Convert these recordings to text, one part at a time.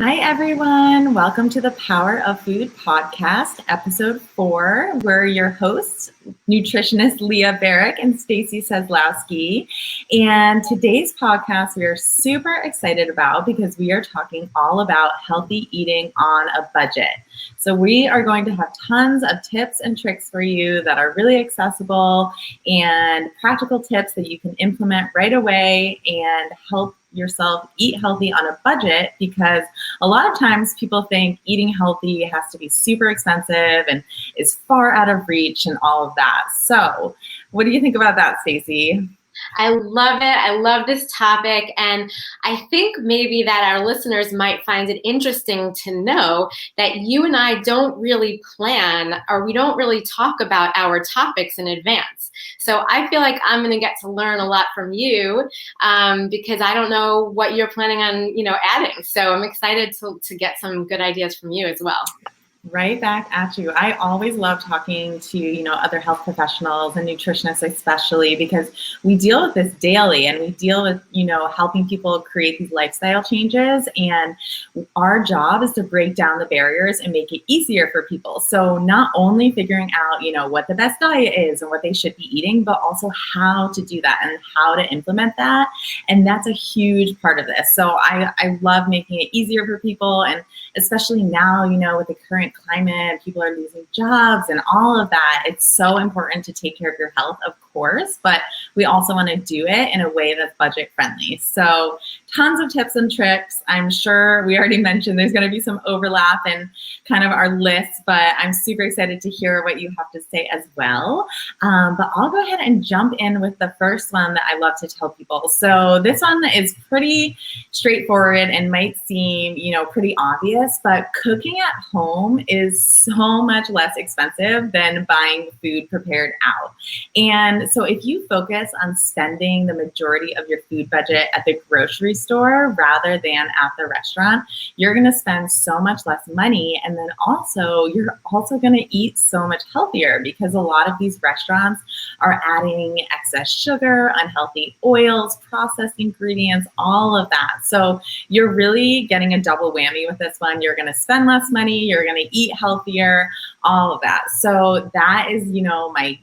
Hi, everyone. Welcome to the Power of Food podcast, episode 4. We're your hosts, nutritionist Leah and Stacy Seslowsky. And today's podcast we are super excited about because we are talking all about healthy eating on a budget. So we are going to have tons of tips and tricks for you that are really accessible and practical tips that you can implement right away and help yourself eat healthy on a budget, because a lot of times people think eating healthy has to be super expensive and is far out of reach and all of that. So what do you think about that, Stacy? I love it. I love this topic. And I think maybe that our listeners might find it interesting to know that you and I don't really plan, or we don't really talk about our topics in advance. So I feel like I'm going to get to learn a lot from you because I don't know what you're planning on, adding. So I'm excited to get some good ideas from you as well. Right back at you. I always love talking to, other health professionals and nutritionists, especially because we deal with this daily and we deal with, helping people create these lifestyle changes. And our job is to break down the barriers and make it easier for people. So not only figuring out, what the best diet is and what they should be eating, but also how to do that and how to implement that. And that's a huge part of this. So I love making it easier for people. And especially now, with the current climate, people are losing jobs and all of that. It's so important to take care of your health, of course, but we also want to do it in a way that's budget friendly. So tons of tips and tricks. I'm sure we already mentioned there's going to be some overlap in kind of our list, but I'm super excited to hear what you have to say as well. But I'll go ahead and jump in with the first one that I love to tell people. So this one is pretty straightforward and might seem, pretty obvious, but cooking at home is so much less expensive than buying food prepared out. And so if you focus on spending the majority of your food budget at the grocery store rather than at the restaurant, you're going to spend so much less money. And then also, you're also going to eat so much healthier because a lot of these restaurants are adding excess sugar, unhealthy oils, processed ingredients, all of that. So you're really getting a double whammy with this one. You're going to spend less money, you're going to eat healthier, all of that. So that is,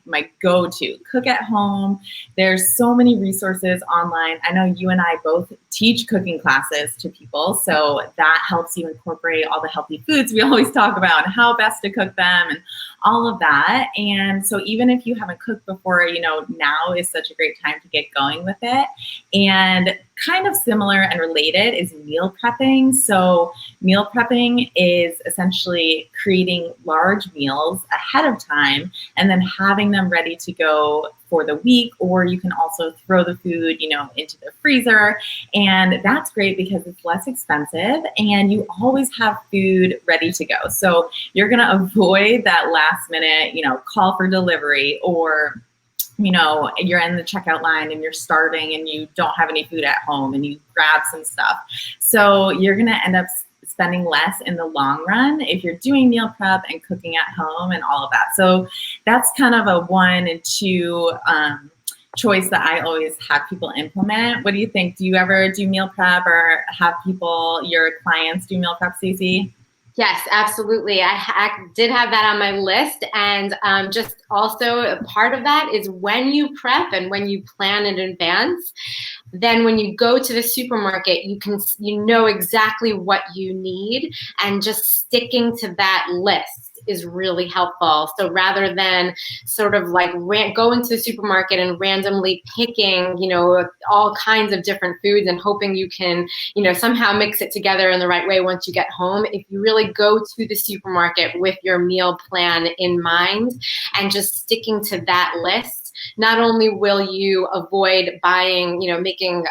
my go-to. Cook at home. There's so many resources online. I know you and I both teach cooking classes to people, so that helps you incorporate all the healthy foods we always talk about and how best to cook them and all of that. And so even if you haven't cooked before, now is such a great time to get going with it. And kind of similar and related is meal prepping. So meal prepping is essentially creating large meals ahead of time and then having them ready to go for the week, or you can also throw the food, into the freezer. And that's great because it's less expensive and you always have food ready to go. So you're going to avoid that last minute, call for delivery, or you're in the checkout line and you're starving and you don't have any food at home and you grab some stuff. So you're going to end up spending less in the long run if you're doing meal prep and cooking at home and all of that. So that's kind of a 1 and 2 choice that I always have people implement. What do you think? Do you ever do meal prep or have your clients do meal prep, Stacey? Yes, absolutely. I did have that on my list. And just also a part of that is when you prep and when you plan in advance, then when you go to the supermarket, you know exactly what you need, and just sticking to that list is really helpful. So rather than sort of like going to the supermarket and randomly picking, all kinds of different foods and hoping you can, somehow mix it together in the right way once you get home, if you really go to the supermarket with your meal plan in mind and just sticking to that list, not only will you avoid buying, making,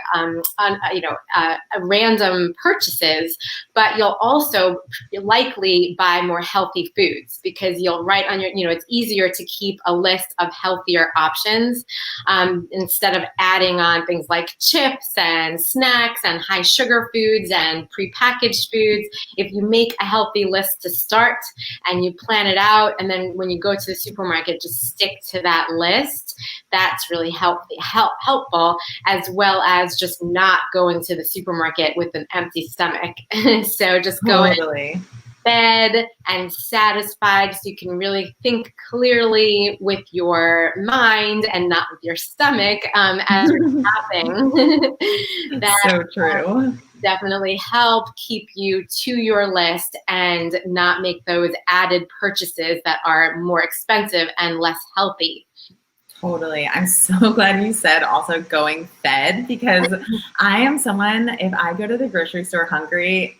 random purchases, but you'll also likely buy more healthy foods because you'll write on your, it's easier to keep a list of healthier options instead of adding on things like chips and snacks and high sugar foods and prepackaged foods. If you make a healthy list to start and you plan it out, and then when you go to the supermarket, just stick to that list, That's really helpful, as well as just not going to the supermarket with an empty stomach. So just go in Totally. fed and satisfied, so you can really think clearly with your mind and not with your stomach as you're shopping. That So true. definitely help keep you to your list and not make those added purchases that are more expensive and less healthy. Totally. I'm so glad you said also going fed, because I am someone, if I go to the grocery store hungry,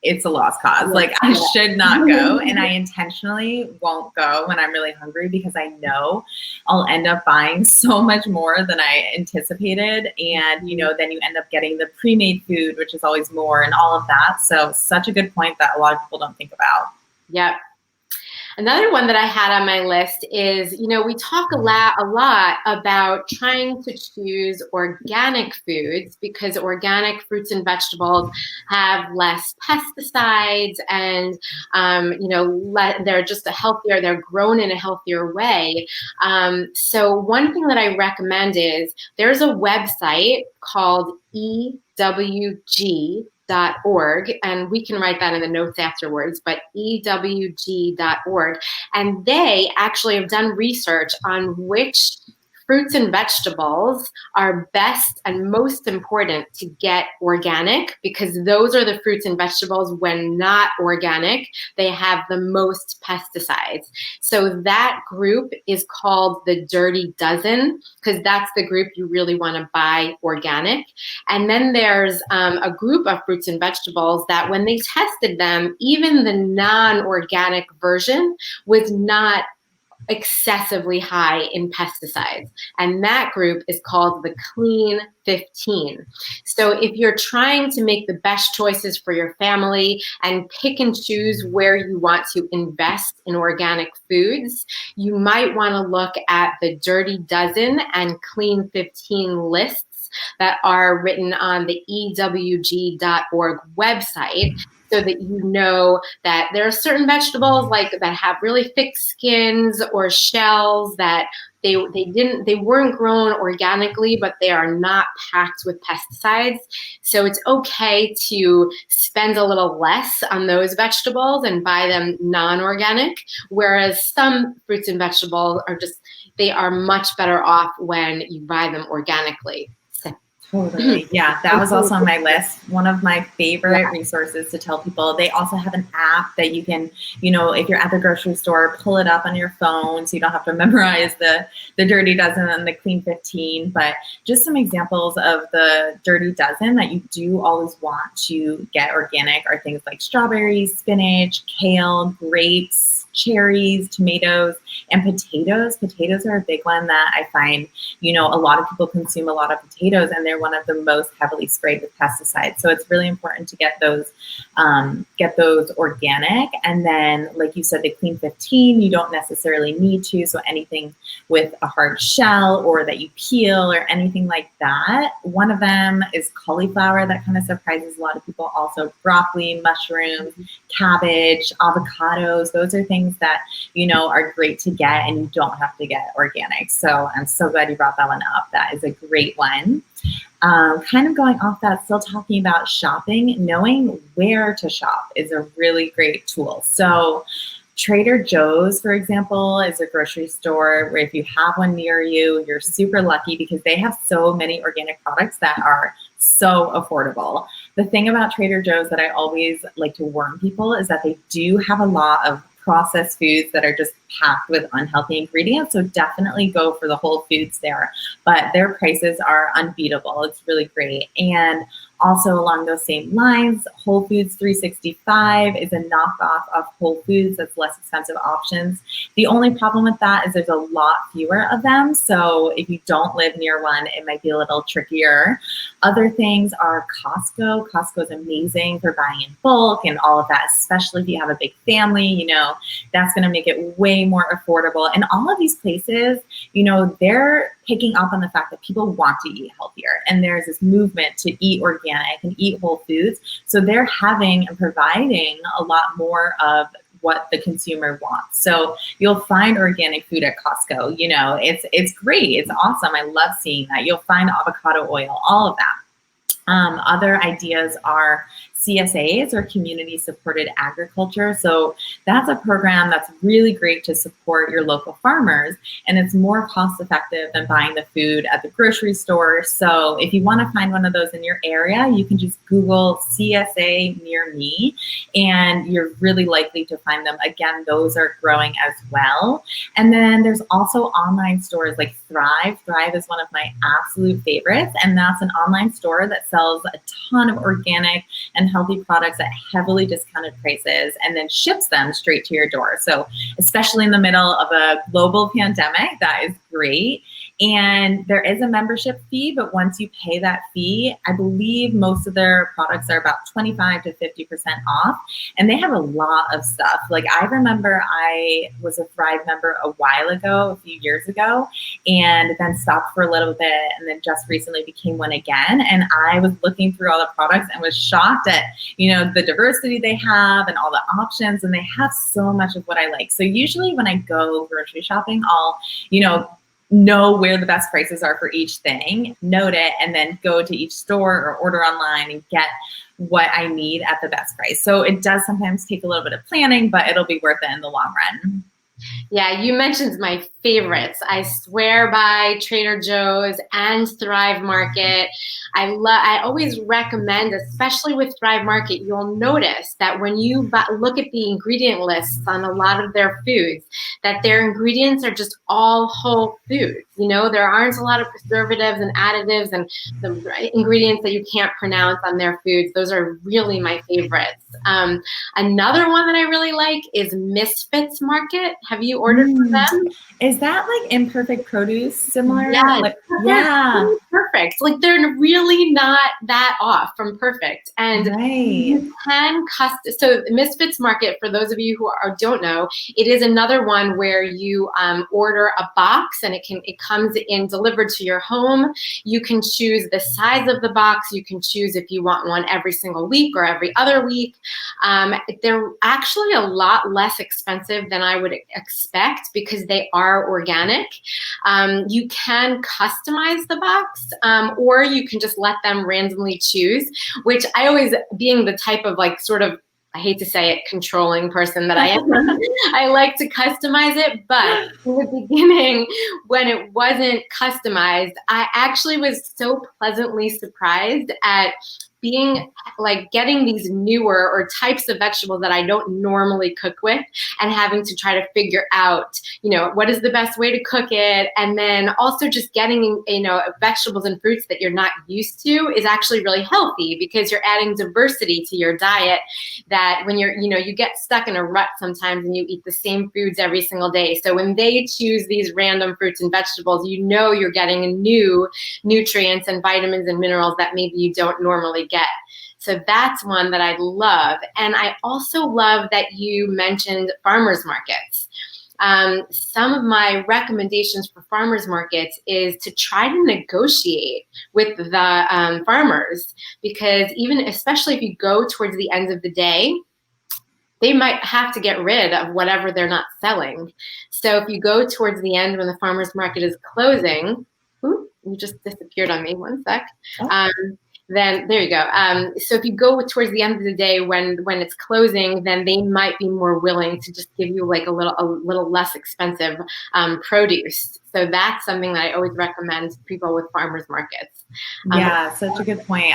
it's a lost cause. Like, I should not go, and I intentionally won't go when I'm really hungry, because I know I'll end up buying so much more than I anticipated. And, then you end up getting the pre-made food, which is always more, and all of that. So such a good point that a lot of people don't think about. Yep. Another one that I had on my list is, we talk a lot about trying to choose organic foods, because organic fruits and vegetables have less pesticides, and, they're just they're grown in a healthier way. So one thing that I recommend is there's a website called EWG.org, and we can write that in the notes afterwards, but EWG.org. And they actually have done research on which fruits and vegetables are best and most important to get organic, because those are the fruits and vegetables, when not organic, they have the most pesticides. So that group is called the Dirty Dozen, because that's the group you really want to buy organic. And then there's a group of fruits and vegetables that when they tested them, even the non-organic version was not excessively high in pesticides. And that group is called the Clean 15. So if you're trying to make the best choices for your family and pick and choose where you want to invest in organic foods, you might want to look at the Dirty Dozen and Clean 15 lists that are written on the EWG.org website, so that you know that there are certain vegetables that have really thick skins or shells that they weren't grown organically, but they are not packed with pesticides. So it's okay to spend a little less on those vegetables and buy them non-organic, whereas some fruits and vegetables they are much better off when you buy them organically. Totally. Yeah, that was also on my list. One of my favorite resources to tell people. They also have an app that you can, if you're at the grocery store, pull it up on your phone, so you don't have to memorize the Dirty Dozen and the Clean 15. But just some examples of the Dirty Dozen that you do always want to get organic are things like strawberries, spinach, kale, grapes, cherries, tomatoes, and potatoes. Potatoes are a big one that I find, a lot of people consume a lot of potatoes, and they're one of the most heavily sprayed with pesticides. So it's really important to get those organic. And then, like you said, the Clean 15, you don't necessarily need to. So anything with a hard shell or that you peel or anything like that. One of them is cauliflower. That kind of surprises a lot of people. Also broccoli, mushrooms, cabbage, avocados. Those are things that, are great to get, and you don't have to get organic. So I'm so glad you brought that one up. That is a great one. Kind of going off that, still talking about shopping, knowing where to shop is a really great tool. So Trader Joe's, for example, is a grocery store where if you have one near you, you're super lucky, because they have so many organic products that are so affordable. The thing about Trader Joe's that I always like to warn people is that they do have a lot of processed foods that are just packed with unhealthy ingredients. So definitely go for the whole foods there. But their prices are unbeatable. It's really great. And also along those same lines, Whole Foods 365 is a knockoff of Whole Foods. That's less expensive options. The only problem with that is there's a lot fewer of them. So if you don't live near one, it might be a little trickier. Other things are Costco. Costco is amazing for buying in bulk and all of that, especially if you have a big family, that's going to make it way more affordable. And all of these places, they're picking up on the fact that people want to eat healthier. And there's this movement to eat organic and eat whole foods. So they're having and providing a lot more of what the consumer wants. So you'll find organic food at Costco. It's great. It's awesome. I love seeing that. You'll find avocado oil, all of that. Other ideas are CSAs, or community supported agriculture. So that's a program that's really great to support your local farmers, and it's more cost effective than buying the food at the grocery store. So if you want to find one of those in your area, you can just Google CSA near me, and you're really likely to find them. Again, those are growing as well. And then there's also online stores like Thrive. Thrive is one of my absolute favorites, and that's an online store that sells a ton of organic and healthy products at heavily discounted prices, and then ships them straight to your door. So especially in the middle of a global pandemic, that is great. And there is a membership fee, but once you pay that fee, I believe most of their products are about 25 to 50% off. And they have a lot of stuff. Like, I remember I was a Thrive member a while ago, a few years ago, and then stopped for a little bit, and then just recently became one again. And I was looking through all the products and was shocked at, the diversity they have and all the options, and they have so much of what I like. So usually when I go grocery shopping, I'll, know where the best prices are for each thing, note it, and then go to each store or order online and get what I need at the best price. So it does sometimes take a little bit of planning, but it'll be worth it in the long run. Yeah, you mentioned my favorites. I swear by Trader Joe's and Thrive Market. I always recommend, especially with Thrive Market, you'll notice that when you look at the ingredient lists on a lot of their foods, that their ingredients are just all whole foods. There aren't a lot of preservatives and additives and the ingredients that you can't pronounce on their foods. Those are really my favorites. Another one that I really like is Misfits Market. Have you ordered from them? Is that like Imperfect Produce similar? Yeah. Yeah. Perfect. Like, they're really not that off from Perfect. And you can so Misfits Market, for those of you who don't know, it is another one where you order a box, and it comes in delivered to your home. You can choose the size of the box. You can choose if you want one every single week or every other week. They're actually a lot less expensive than I would expect because they are organic. You can customize the box, or you can just let them randomly choose, which I always, being the type of I hate to say it, controlling person that I am, I like to customize it. But in the beginning, when it wasn't customized, I actually was so pleasantly surprised at getting these newer or types of vegetables that I don't normally cook with, and having to try to figure out, what is the best way to cook it. And then also just getting, vegetables and fruits that you're not used to is actually really healthy, because you're adding diversity to your diet, that when you get stuck in a rut sometimes and you eat the same foods every single day. So when they choose these random fruits and vegetables, you're getting new nutrients and vitamins and minerals that maybe you don't normally get. So that's one that I love. And I also love that you mentioned farmers markets. Some of my recommendations for farmers markets is to try to negotiate with the farmers, because especially if you go towards the end of the day, they might have to get rid of whatever they're not selling. So if you go towards the end when the farmers market is closing, you just disappeared on me, one sec. Then there you go. So if you go towards the end of the day when it's closing, then they might be more willing to just give you like a little less expensive produce. So that's something that I always recommend to people with farmers markets. Yeah, such a good point.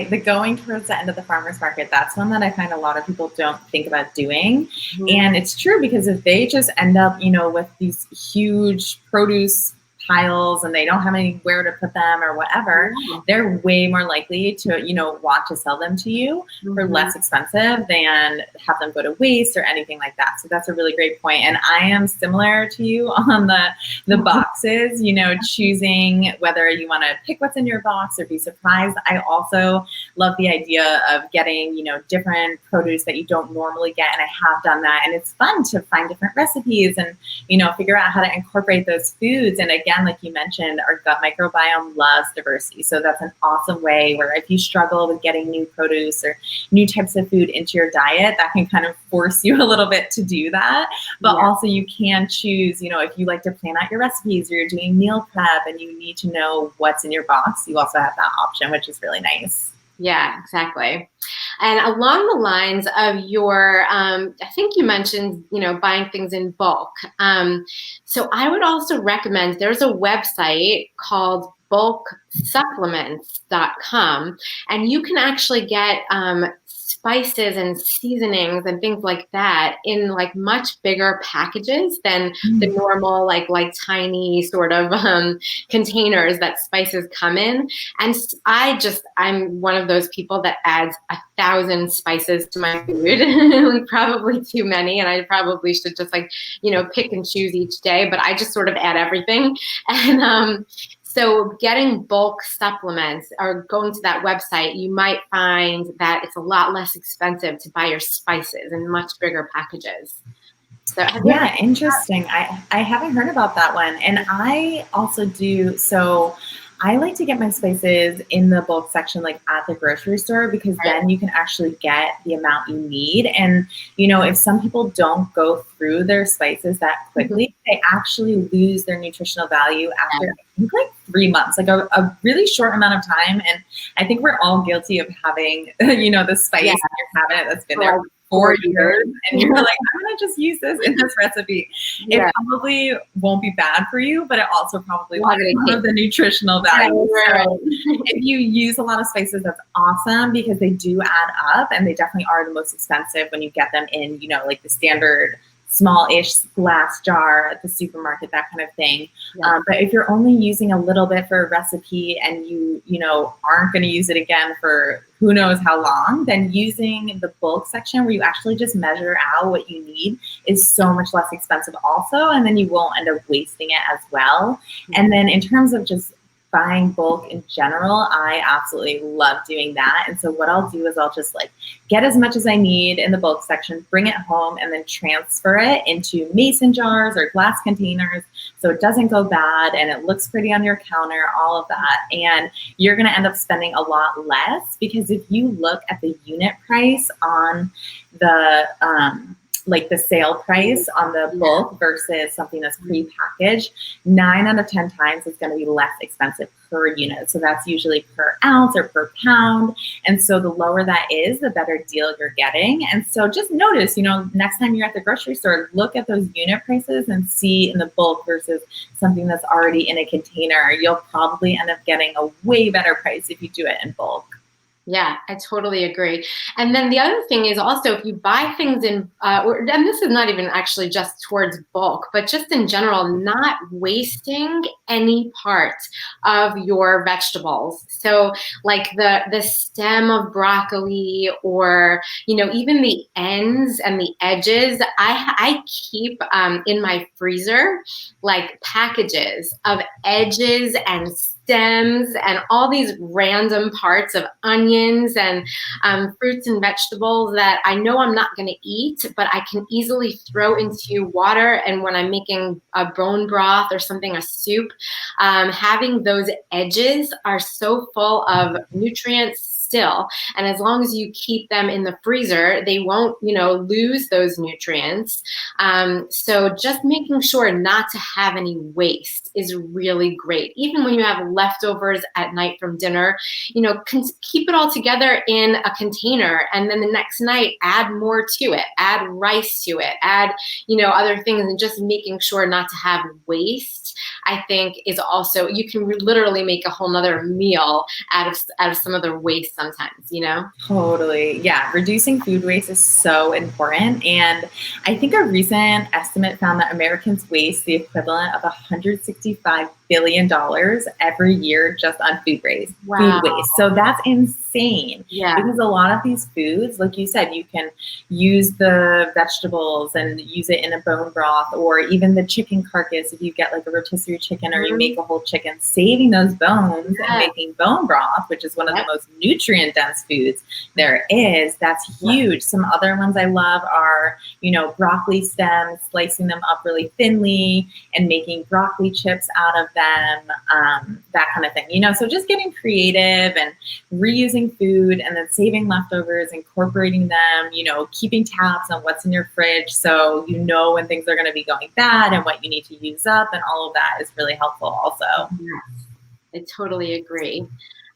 The going towards the end of the farmers market, that's one that I find a lot of people don't think about doing. Mm-hmm. And it's true, because if they just end up, with these huge produce piles and they don't have anywhere to put them or whatever, they're way more likely to, want to sell them to you for less expensive than have them go to waste or anything like that. So that's a really great point. And I am similar to you on the boxes, choosing whether you want to pick what's in your box or be surprised. I also love the idea of getting, different produce that you don't normally get. And I have done that. And it's fun to find different recipes and, figure out how to incorporate those foods. And again, again, like you mentioned, our gut microbiome loves diversity. So that's an awesome way where if you struggle with getting new produce or new types of food into your diet, that can kind of force you a little bit to do that. But also you can choose, if you like to plan out your recipes or you're doing meal prep and you need to know what's in your box, you also have that option, which is really nice. Yeah, exactly. And along the lines of your, I think you mentioned, buying things in bulk. So I would also recommend, there's a website called bulksupplements.com, and you can actually get spices and seasonings and things like that in like much bigger packages than the normal like tiny sort of containers that spices come in. And I'm one of those people that adds 1,000 spices to my food, probably too many, and I probably should just pick and choose each day, but I just sort of add everything. And so getting bulk supplements or going to that website, you might find that it's a lot less expensive to buy your spices in much bigger packages. So yeah, interesting. I haven't heard about that one. And I also do, so I like to get my spices in the bulk section, like at the grocery store, because then you can actually get the amount you need. And, if some people don't go through their spices that quickly, they actually lose their nutritional value after, I think, like 3 months, like a really short amount of time. And I think we're all guilty of having, the spice in your cabinet that's been there for 4 years, and you're like, I'm gonna just use this in this recipe. It probably won't be bad for you, but it also probably won't have the nutritional value. So if you use a lot of spices, that's awesome, because they do add up, and they definitely are the most expensive when you get them in, like the standard small-ish glass jar at the supermarket, that kind of thing. But if you're only using a little bit for a recipe and you aren't going to use it again for who knows how long, then using the bulk section where you actually just measure out what you need is so much less expensive also, and then you won't end up wasting it as well. And then in terms of just buying bulk in general, I absolutely love doing that. And so what I'll do is I'll just get as much as I need in the bulk section, bring it home, and then transfer it into mason jars or glass containers so it doesn't go bad and it looks pretty on your counter, all of that. And you're going to end up spending a lot less, because if you look at the unit price on the the sale price on the bulk versus something that's pre-packaged, 9 out of 10 times it's going to be less expensive per unit. So that's usually per ounce or per pound. And so the lower that is, the better deal you're getting. And so just notice, next time you're at the grocery store, look at those unit prices and see in the bulk versus something that's already in a container. You'll probably end up getting a way better price if you do it in bulk. Yeah, I totally agree. And then the other thing is also, if you buy things in, and this is not even actually just towards bulk, but just in general, not wasting any part of your vegetables. So like the stem of broccoli, or, even the ends and the edges, I keep in my freezer, like packages of edges and stems and all these random parts of onions and fruits and vegetables that I know I'm not going to eat, but I can easily throw into water. And when I'm making a bone broth or something, a soup, having those edges are so full of nutrients still. And as long as you keep them in the freezer, they won't, lose those nutrients. So just making sure not to have any waste is really great. Even when you have leftovers at night from dinner, keep it all together in a container, and then the next night add more to it, add rice to it, add, other things, and just making sure not to have waste, I think, is also, you can literally make a whole nother meal out of some of the waste sometimes, Totally. Yeah. Reducing food waste is so important. And I think a recent estimate found that Americans waste the equivalent of $165 billion every year just on food waste. Wow. Food waste. So that's insane. Yeah. Because a lot of these foods, like you said, you can use the vegetables and use it in a bone broth, or even the chicken carcass. If you get like a rotisserie chicken, or you make a whole chicken, saving those bones and making bone broth, which is one of the most nutrient nutrient dense foods there is. That's huge. Some other ones I love are, you know, broccoli stems, slicing them up really thinly and making broccoli chips out of them, that kind of thing, you know. So just getting creative and reusing food and then saving leftovers, incorporating them, you know, keeping tabs on what's in your fridge so you know when things are going to be going bad and what you need to use up, and all of that is really helpful also. Yes, I totally agree.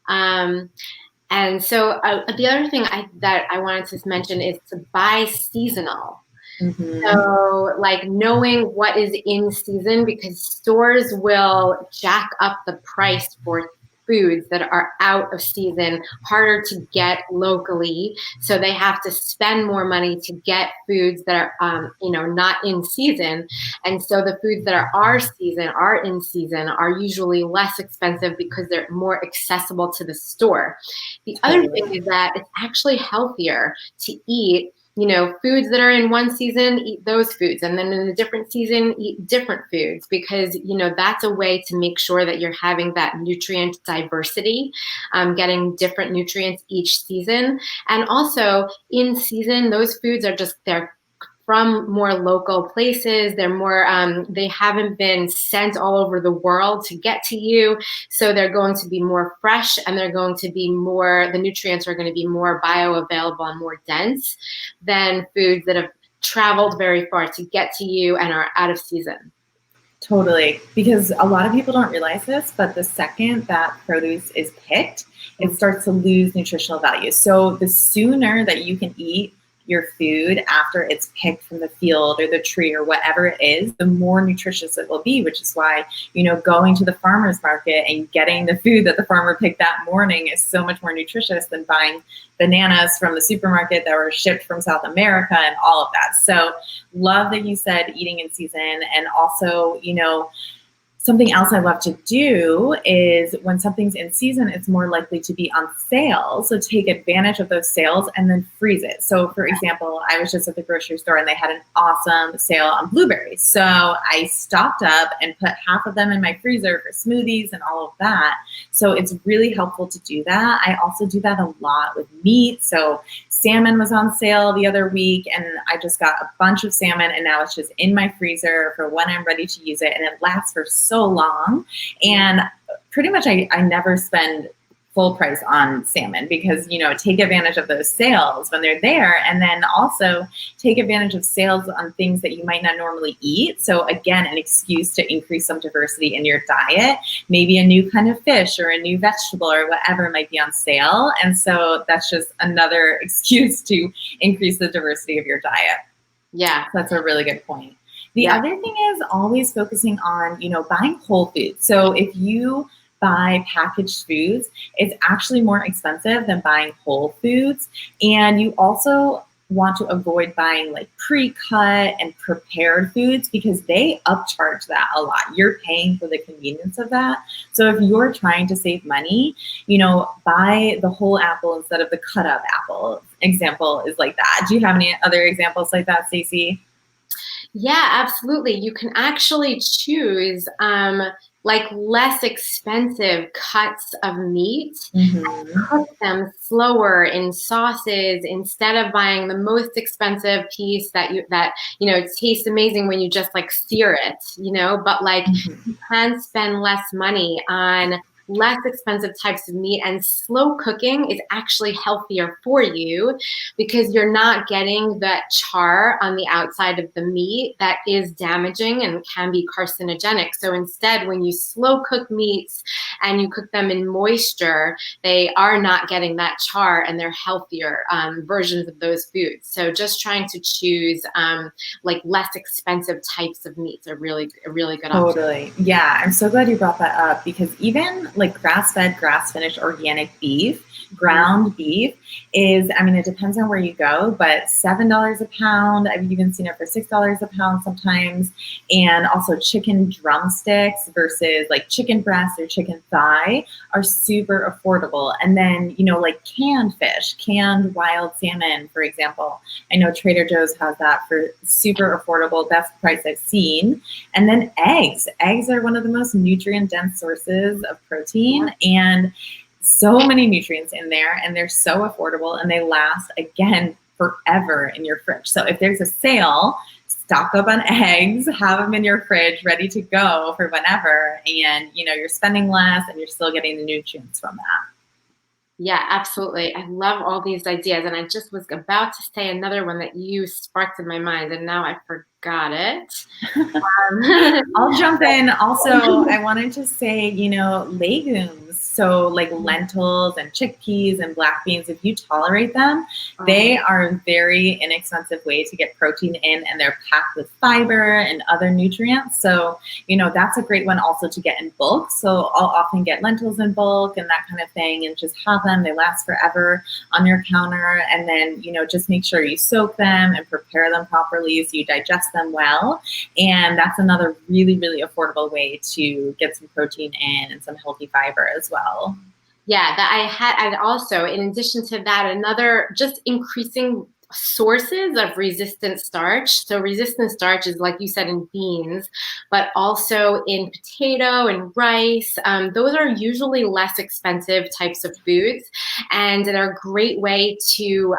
And so the other thing that I wanted to mention is to buy seasonal. So like knowing what is in season, because stores will jack up the price for foods that are out of season, harder to get locally. So they have to spend more money to get foods that are, you know, not in season. And so the foods that are in season are usually less expensive because they're more accessible to the store. The other thing is that it's actually healthier to eat, you know, foods that are in one season, eat those foods. And then in a different season, eat different foods, because, you know, that's a way to make sure that you're having that nutrient diversity, getting different nutrients each season. And also in season, those foods are just, they're from more local places. They're more, they haven't been sent all over the world to get to you. So they're going to be more fresh, and they're going to be more, the nutrients are going to be more bioavailable and more dense than foods that have traveled very far to get to you and are out of season. Totally. Because a lot of people don't realize this, but the second that produce is picked, it starts to lose nutritional value. So the sooner that you can eat your food after it's picked from the field or the tree or whatever it is, the more nutritious it will be, which is why, you know, going to the farmer's market and getting the food that the farmer picked that morning is so much more nutritious than buying bananas from the supermarket that were shipped from South America and all of that. So love that you said eating in season. And also, you know, something else I love to do is when something's in season, it's more likely to be on sale. So take advantage of those sales and then freeze it. So for example, I was just at the grocery store and they had an awesome sale on blueberries. So I stocked up and put half of them in my freezer for smoothies and all of that. So it's really helpful to do that. I also do that a lot with meat. So salmon was on sale the other week and I just got a bunch of salmon and now it's just in my freezer for when I'm ready to use it. And it lasts for so long. And pretty much I never spend full price on salmon because, you know, take advantage of those sales when they're there. And then also take advantage of sales on things that you might not normally eat. So again, an excuse to increase some diversity in your diet, maybe a new kind of fish or a new vegetable or whatever might be on sale. And so that's just another excuse to increase the diversity of your diet. Yeah. So that's a really good point. The other thing is always focusing on, you know, buying whole foods. So if you buy packaged foods, it's actually more expensive than buying whole foods. And you also want to avoid buying like pre-cut and prepared foods because they upcharge that a lot. You're paying for the convenience of that. So if you're trying to save money, you know, buy the whole apple instead of the cut up apple. Example is like that. Do you have any other examples like that, Stacy? Yeah, absolutely. You can actually choose like less expensive cuts of meat and cook them slower in sauces instead of buying the most expensive piece that you know, it tastes amazing when you just like sear it, you know, but like you can spend less money on less expensive types of meat, and slow cooking is actually healthier for you because you're not getting that char on the outside of the meat that is damaging and can be carcinogenic. So instead, when you slow cook meats and you cook them in moisture, they are not getting that char and they're healthier versions of those foods. So just trying to choose like less expensive types of meats are really good option. Totally. Yeah. I'm so glad you brought that up because even like grass-fed, grass-finished organic beef, ground beef is, I mean, it depends on where you go, but $7 a pound. I've even seen it for $6 a pound sometimes. And also chicken drumsticks versus like chicken breast or chicken thigh are super affordable. And then, you know, like canned fish, canned wild salmon, for example. I know Trader Joe's has that for super affordable, best price I've seen. And then eggs. Eggs are one of the most nutrient dense sources of protein. And so many nutrients in there, and they're so affordable, and they last, again, forever in your fridge. So if there's a sale, stock up on eggs, have them in your fridge ready to go for whenever, and you're spending less and you're still getting the nutrients from that. Yeah, absolutely. I love all these ideas. And I just was about to say another one that you sparked in my mind, and now I forgot it. I'll jump in. Also, I wanted to say, legumes. So like lentils and chickpeas and black beans, if you tolerate them, they are a very inexpensive way to get protein in, and they're packed with fiber and other nutrients. So, that's a great one also to get in bulk. So I'll often get lentils in bulk and that kind of thing, and just have them. They last forever on your counter. And then, just make sure you soak them and prepare them properly so you digest them well. And that's another really, really affordable way to get some protein in and some healthy fiber as well. Yeah, I'd also, in addition to that, another just increasing sources of resistant starch. So resistant starch is, like you said, in beans, but also in potato and rice. Those are usually less expensive types of foods, and they're a great way to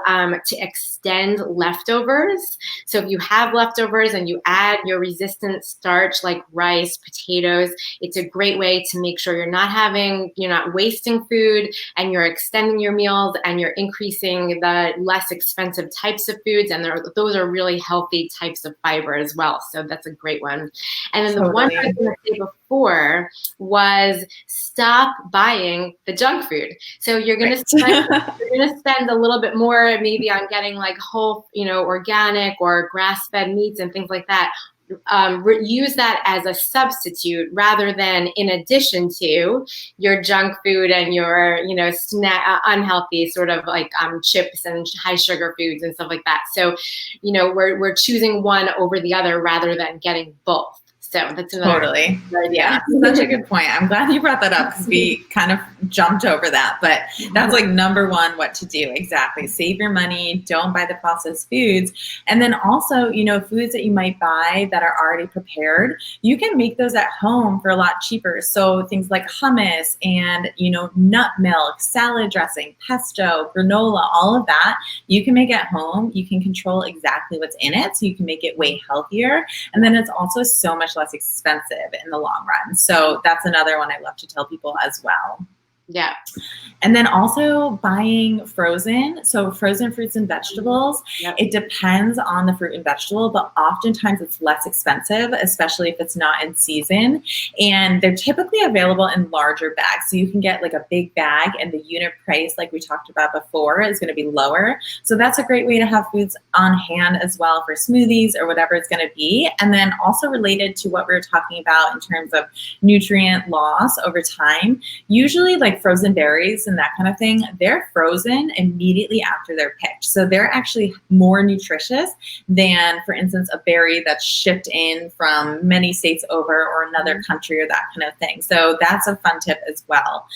extend leftovers. So if you have leftovers and you add your resistant starch like rice, potatoes, it's a great way to make sure you're not wasting food, and you're extending your meals, and you're increasing the less expensive types of foods, and those are really healthy types of fiber as well. So that's a great one. And then the one I was going to say before was stop buying the junk food. So you're going to spend a little bit more maybe on getting like whole, organic or grass-fed meats and things like that. Use that as a substitute rather than in addition to your junk food and your unhealthy sort of like chips and high sugar foods and stuff like that. So we're choosing one over the other rather than getting both. So that's another totally. Yeah, such a good point. I'm glad you brought that up because we kind of jumped over that, but that's like number one, what to do. Exactly. Save your money. Don't buy the processed foods. And then also, foods that you might buy that are already prepared, you can make those at home for a lot cheaper. So things like hummus and, nut milk, salad dressing, pesto, granola, all of that, you can make at home. You can control exactly what's in it. So you can make it way healthier. And then it's also so much less expensive in the long run. So that's another one I love to tell people as well. Yeah. And then also buying frozen. So frozen fruits and vegetables, It depends on the fruit and vegetable, but oftentimes it's less expensive, especially if it's not in season. And they're typically available in larger bags. So you can get like a big bag, and the unit price, like we talked about before, is going to be lower. So that's a great way to have foods on hand as well for smoothies or whatever it's going to be. And then also related to what we were talking about in terms of nutrient loss over time, usually like frozen berries and that kind of thing, they're frozen immediately after they're picked. So they're actually more nutritious than, for instance, a berry that's shipped in from many states over or another country or that kind of thing. So that's a fun tip as well,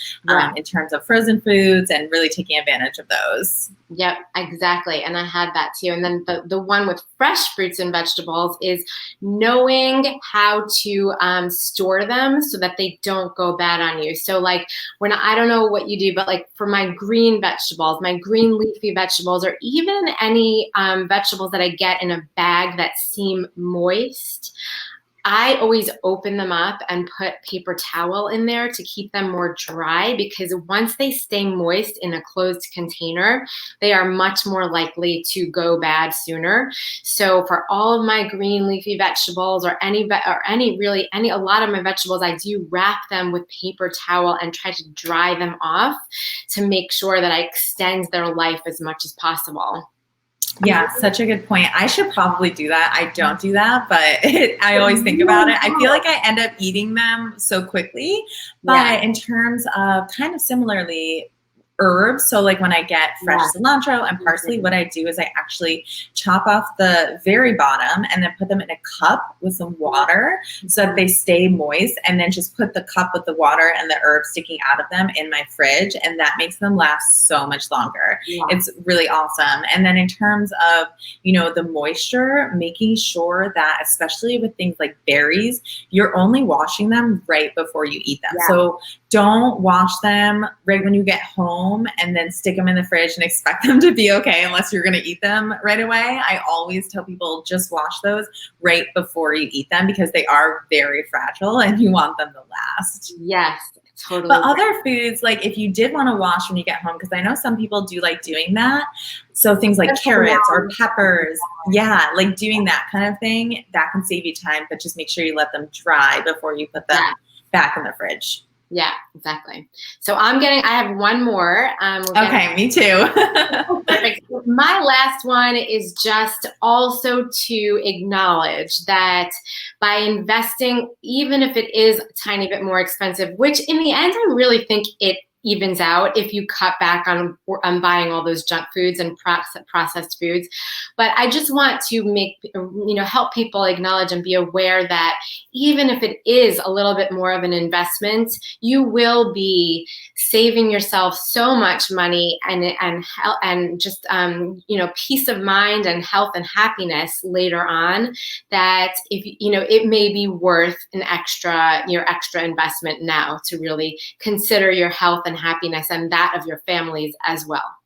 in terms of frozen foods and really taking advantage of those. Yep, exactly. And I had that too. And then the one with fresh fruits and vegetables is knowing how to store them so that they don't go bad on you. So like when I don't know what you do, but like for my green vegetables, my green leafy vegetables, or even any vegetables that I get in a bag that seem moist, I always open them up and put paper towel in there to keep them more dry, because once they stay moist in a closed container, they are much more likely to go bad sooner. So for all of my green leafy vegetables or a lot of my vegetables, I do wrap them with paper towel and try to dry them off to make sure that I extend their life as much as possible. Yeah, such a good point. I should probably do that. I don't do that, but I always think about it. I feel like I end up eating them so quickly. But in terms of kind of similarly, herbs, so like when I get fresh cilantro and parsley, what I do is I actually chop off the very bottom and then put them in a cup with some water so that they stay moist, and then just put the cup with the water and the herbs sticking out of them in my fridge, and that makes them last so much longer. Yeah. It's really awesome. And then in terms of, you know, the moisture, making sure that, especially with things like berries, you're only washing them right before you eat them. Yeah. So don't wash them right when you get home and then stick them in the fridge and expect them to be okay unless you're going to eat them right away. I always tell people just wash those right before you eat them because they are very fragile and you want them to last. Yes, totally. But other foods, like if you did want to wash when you get home, because I know some people do like doing that. So things like carrots or peppers, yeah, like doing that kind of thing, that can save you time, but just make sure you let them dry before you put them back in the fridge. Yeah, exactly. So I have one more. Okay, me too. Perfect. My last one is just also to acknowledge that by investing, even if it is a tiny bit more expensive, which in the end, I really think it evens out if you cut back on buying all those junk foods and processed foods. But I just want to help people acknowledge and be aware that even if it is a little bit more of an investment, you will be saving yourself so much money and just peace of mind and health and happiness later on, that if it may be worth your extra investment now to really consider your health and happiness and that of your families as well.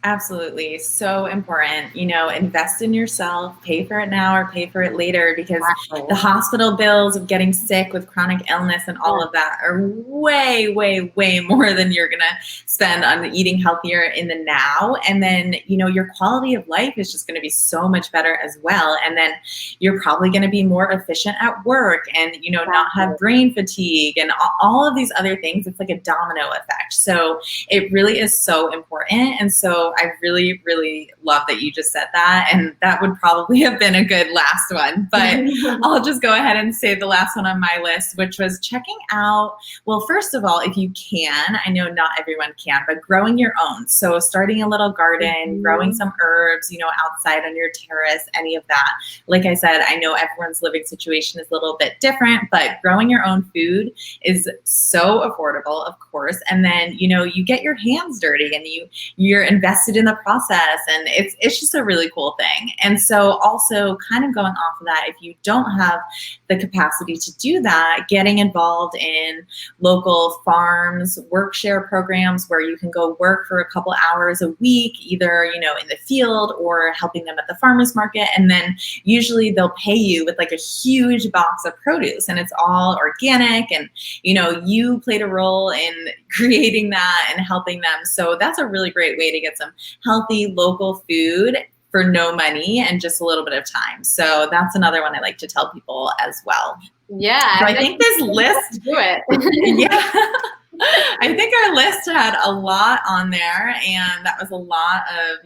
Absolutely. So important. Invest in yourself, pay for it now or pay for it later, because the hospital bills of getting sick with chronic illness and all of that are way, way, way more than you're going to spend on eating healthier in the now. And then, your quality of life is just going to be so much better as well. And then you're probably going to be more efficient at work and, not have brain fatigue and all of these other things. It's like a domino effect. So it really is so important. And so I really, really love that you just said that. And that would probably have been a good last one. But I'll just go ahead and say the last one on my list, which was checking out, well, first of all, if you can, I know not everyone can, but growing your own. So starting a little garden, growing some herbs, outside on your terrace, any of that. Like I said, I know everyone's living situation is a little bit different, but growing your own food is so affordable, of course. And then, you get your hands dirty and you're invested in the process, and it's just a really cool thing. And so also kind of going off of that, if you don't have the capacity to do that, getting involved in local farms, work share programs where you can go work for a couple hours a week, either, in the field or helping them at the farmer's market. And then usually they'll pay you with like a huge box of produce, and it's all organic, and, you played a role in creating that and helping them. So that's a really great way to get some healthy local food for no money and just a little bit of time. So that's another one I like to tell people as well. Yeah. So I think this list, do it. Yeah. I think our list had a lot on there, and that was a lot of,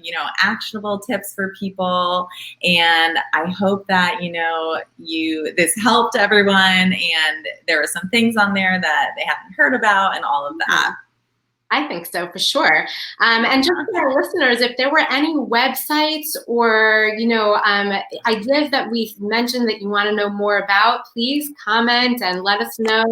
actionable tips for people. And I hope that, this helped everyone, and there were some things on there that they haven't heard about and all of that. I think so, for sure. And just for our listeners, if there were any websites or, ideas that we mentioned that you want to know more about, please comment and let us know.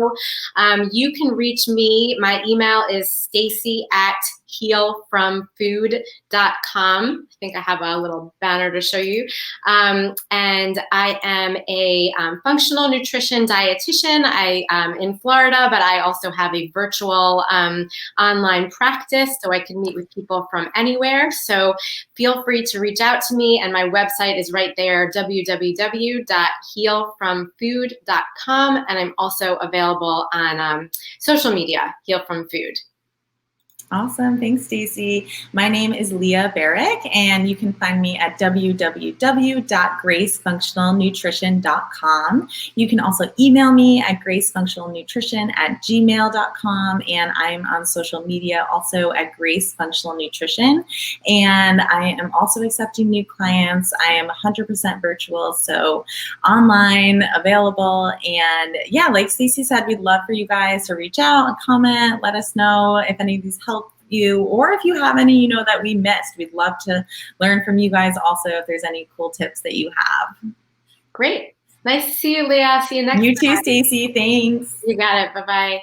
You can reach me. My email is stacy@healfromfood.com. I think I have a little banner to show you. And I am a functional nutrition dietitian. I am in Florida, but I also have a virtual online practice, so I can meet with people from anywhere. So feel free to reach out to me, and my website is right there, www.healfromfood.com. And I'm also available on social media, Heal From Food. Awesome. Thanks, Stacy. My name is Leah Barrick, and you can find me at www.gracefunctionalnutrition.com. You can also email me at gracefunctionalnutrition@gmail.com, and I'm on social media also at Grace Functional Nutrition. And I am also accepting new clients. I am 100% virtual, so online, available. And yeah, like Stacy said, we'd love for you guys to reach out and comment, let us know if any of these help you, or if you have any, you know, that we missed. We'd love to learn from you guys also if there's any cool tips that you have. Great. Nice to see you, Leah. See you next You too, time. Stacy. Thanks. You got it. Bye-bye.